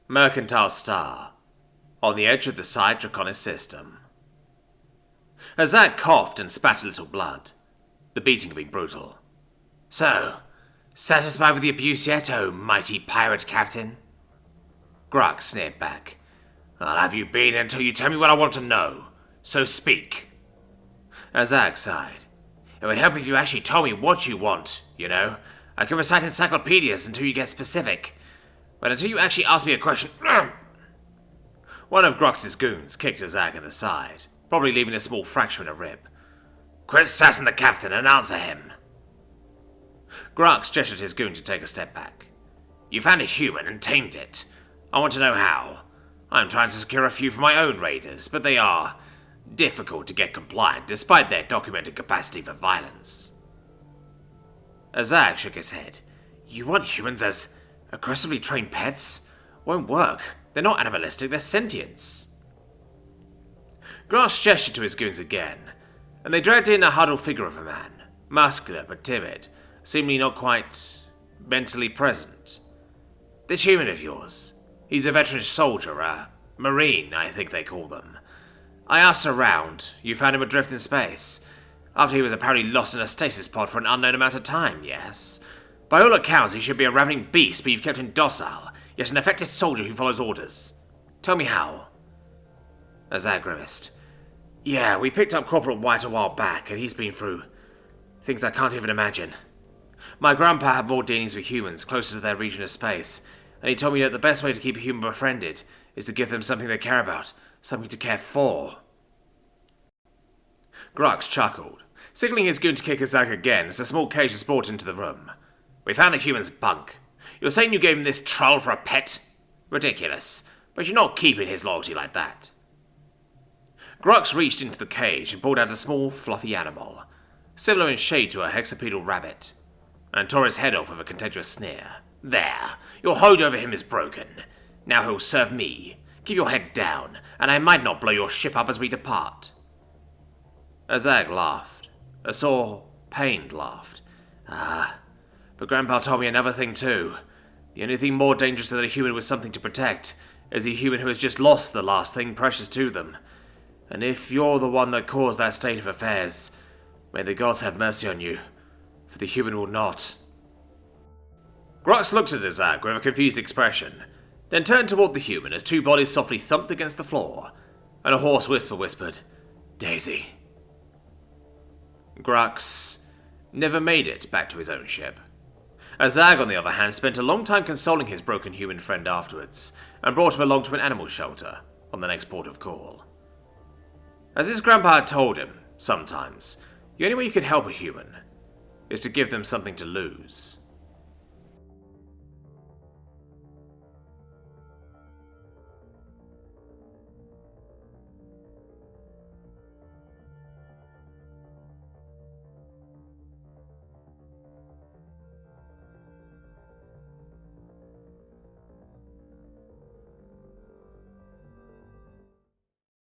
Mercantile Star, on the edge of the side Draconis system. Zag coughed and spat a little blood, the beating being brutal. So, satisfied with the abuse yet, oh mighty pirate captain? Grux sneered back. I'll have you been until you tell me what I want to know, so speak. Zag sighed. It would help if you actually told me what you want, you know. I can recite encyclopedias until you get specific. But until you actually ask me a question... One of Grux's goons kicked Zag in the side, probably leaving a small fracture in a rib. Quit sassing the captain and answer him. Grux gestured his goon to take a step back. You found a human and tamed it. I want to know how. I'm trying to secure a few for my own raiders, but they are difficult to get compliant despite their documented capacity for violence. Zag shook his head. You want humans as aggressively trained pets? Won't work. They're not animalistic, they're sentients. Grux gestured to his goons again, and they dragged in a huddled figure of a man, muscular but timid, seemingly not quite mentally present. This human of yours, he's a veteran soldier, a marine, I think they call them. I asked around, you found him adrift in space, after he was apparently lost in a stasis pod for an unknown amount of time, yes? By all accounts, he should be a ravening beast, but you've kept him docile, yet an effective soldier who follows orders. Tell me how. Zag grimaced. Yeah, we picked up Corporal White a while back, and he's been through things I can't even imagine. My grandpa had more dealings with humans closer to their region of space, and he told me that the best way to keep a human befriended is to give them something they care about, something to care for. Grux chuckled, signaling his goon to kick Zag again as a small cage was brought into the room. We found the human's bunk. You're saying you gave him this troll for a pet? Ridiculous, but you're not keeping his loyalty like that. Grux reached into the cage and pulled out a small, fluffy animal, similar in shade to a hexapedal rabbit, and tore his head off with a contemptuous sneer. There, your hold over him is broken. Now he'll serve me. Keep your head down, and I might not blow your ship up as we depart. Zag laughed. A sore, pained laugh. But Grandpa told me another thing too. The only thing more dangerous than a human with something to protect is a human who has just lost the last thing precious to them. And if you're the one that caused that state of affairs, may the gods have mercy on you, for the human will not. Grux looked at Zag with a confused expression, then turned toward the human as two bodies softly thumped against the floor, and a hoarse whisper whispered, Daisy. Grux never made it back to his own ship. Zag, on the other hand, spent a long time consoling his broken human friend afterwards, and brought him along to an animal shelter on the next port of call. As his grandpa had told him, sometimes, the only way you could help a human is to give them something to lose.